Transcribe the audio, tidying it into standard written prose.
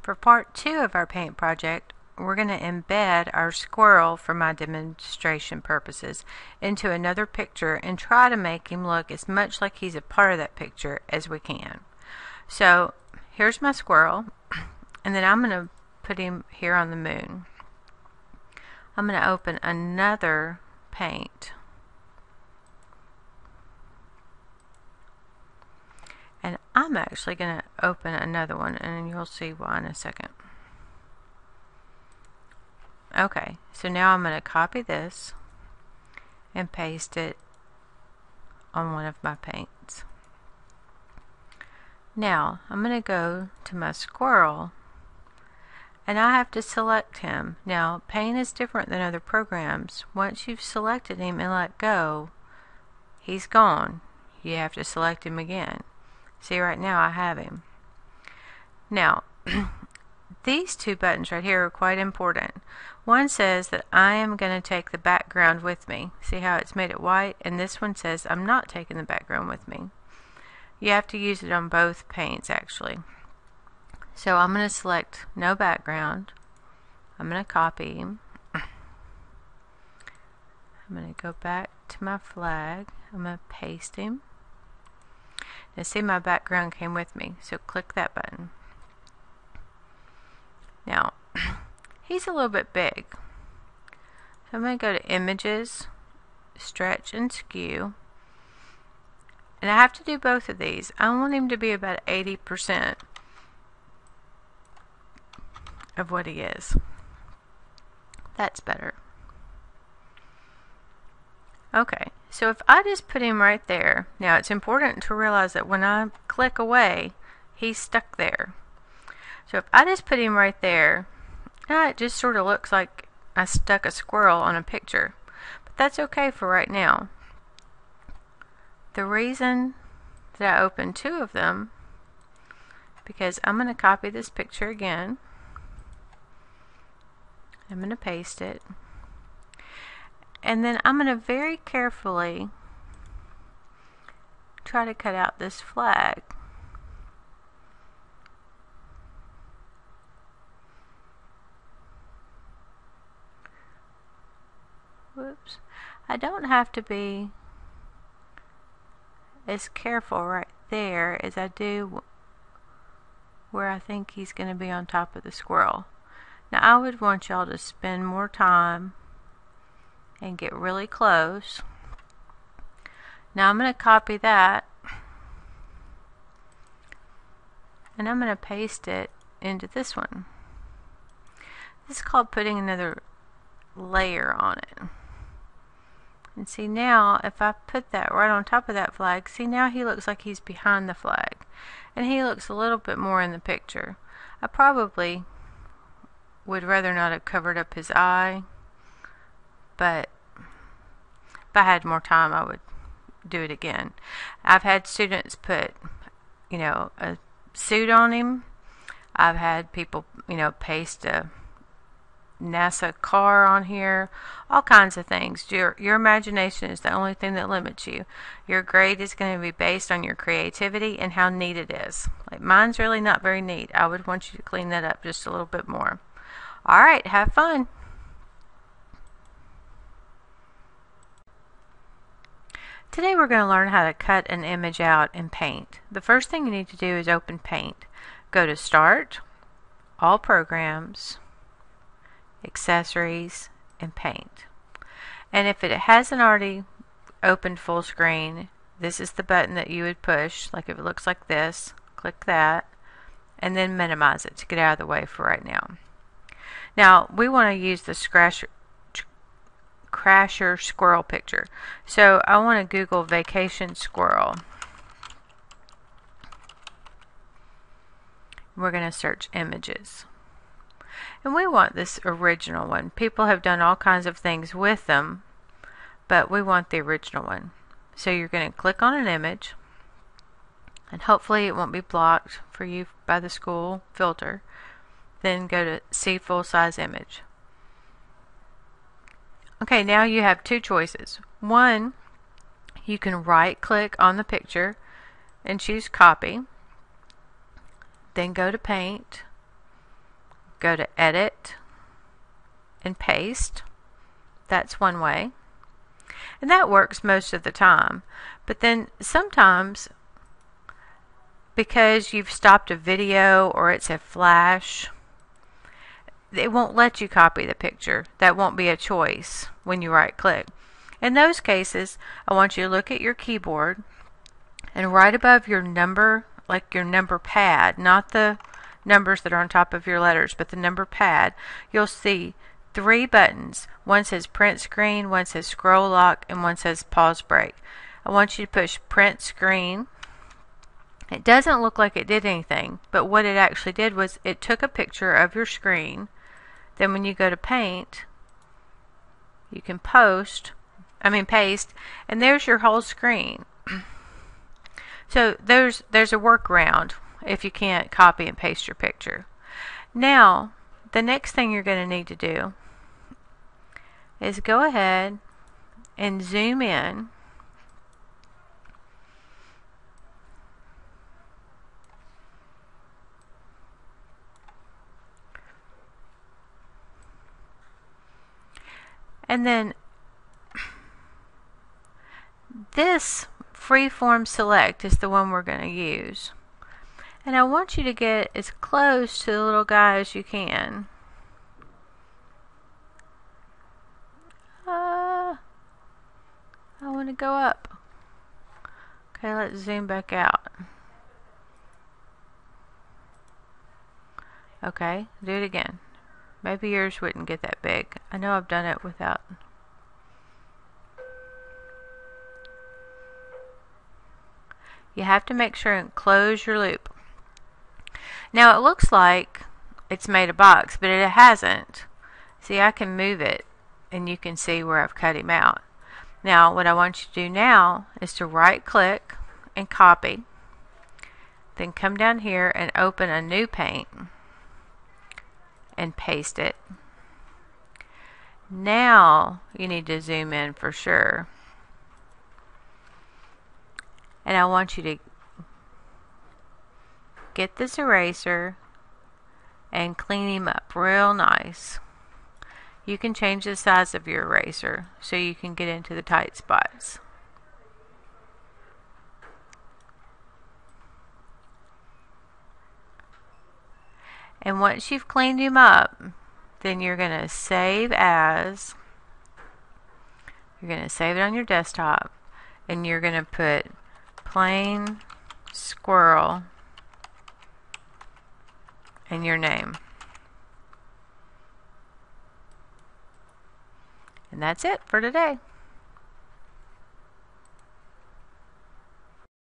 For part 2 of our paint project, we're going to embed our squirrel for my demonstration purposes into another picture and try to make him look as much like he's a part of that picture as we can. So here's my squirrel, and then I'm going to put him here on the moon. I'm going to open another paint. And I'm actually going to open another one, and you'll see why in a second. Okay, so now I'm going to copy this and paste it on one of my paints. Now, I'm going to go to my squirrel, and I have to select him. Now, paint is different than other programs. Once you've selected him and let go, he's gone. You have to select him again. See, right now I have him. Now, these two buttons right here are quite important. One says that I am going to take the background with me. See how it's made it white? And this one says I'm not taking the background with me. You have to use it on both paints actually. So I'm going to select no background. I'm going to copy him. I'm going to go back to my flag. I'm going to paste him. Now see, my background came with me, so click that button. Now, he's a little bit big. So I'm going to go to Images, Stretch and Skew. And I have to do both of these. I want him to be about 80% of what he is. That's better. Okay, so if I just put him right there, now it's important to realize that when I click away, he's stuck there. So if I just put him right there, it just sort of looks like I stuck a squirrel on a picture. But that's okay for right now. The reason that I opened two of them, because I'm going to copy this picture again. I'm going to paste it. And then I'm going to very carefully try to cut out this flag. Whoops. I don't have to be as careful right there as I do where I think he's going to be on top of the squirrel. Now I would want y'all to spend more time and get really close. Now I'm going to copy that and I'm going to paste it into this one. This is called putting another layer on it. And see, now if I put that right on top of that flag, see, now he looks like he's behind the flag and he looks a little bit more in the picture. I probably would rather not have covered up his eye, but if I had more time I would do it again. I've had students put, a suit on him. I've had people, paste a NASA car on here, all kinds of things. Your imagination is the only thing that limits you. Your grade is going to be based on your creativity and how neat it is. Like mine's really not very neat. I would want you to clean that up just a little bit more. Alright, have fun. Today we're going to learn how to cut an image out in Paint. The first thing you need to do is open Paint. Go to Start, All Programs, Accessories, and Paint. And if it hasn't already opened full screen, this is the button that you would push. Like if it looks like this, click that, and then minimize it to get out of the way for right now. Now we want to use the Crasher squirrel picture. So I want to Google vacation squirrel. We're going to search images. And we want this original one. People have done all kinds of things with them, but we want the original one. So you're going to click on an image, and hopefully it won't be blocked for you by the school filter. Then go to See Full Size Image. Okay, now you have two choices. One, you can right click on the picture and choose Copy. Then go to Paint go to Edit and Paste. That's one way. And that works most of the time. But then sometimes, because you've stopped a video or it's a flash, it won't let you copy the picture. That won't be a choice when you right click. In those cases, I want you to look at your keyboard, and right above your number, like your number pad, not the numbers that are on top of your letters, but the number pad, you'll see 3 buttons. One says print screen, one says scroll lock, and one says pause break. I want you to push print screen. It doesn't look like it did anything, but what it actually did was it took a picture of your screen. Then when you go to paint, you can paste, and there's your whole screen. So there's a workaround if you can't copy and paste your picture. Now, the next thing you're going to need to do is go ahead and zoom in. And then this freeform select is the one we're going to use. And I want you to get as close to the little guy as you can. I want to go up. Okay, let's zoom back out. Okay, do it again. Maybe yours wouldn't get that big. I know I've done it without. You have to make sure and close your loop. Now it looks like it's made a box, but it hasn't. See, I can move it and you can see where I've cut him out. Now what I want you to do now is to right click and copy. Then come down here and open a new paint and paste it. Now you need to zoom in for sure. And I want you to get this eraser and clean him up real nice. You can change the size of your eraser so you can get into the tight spots. And once you've cleaned him up, then you're going to save as. You're going to save it on your desktop, and you're going to put plain squirrel and your name. And that's it for today.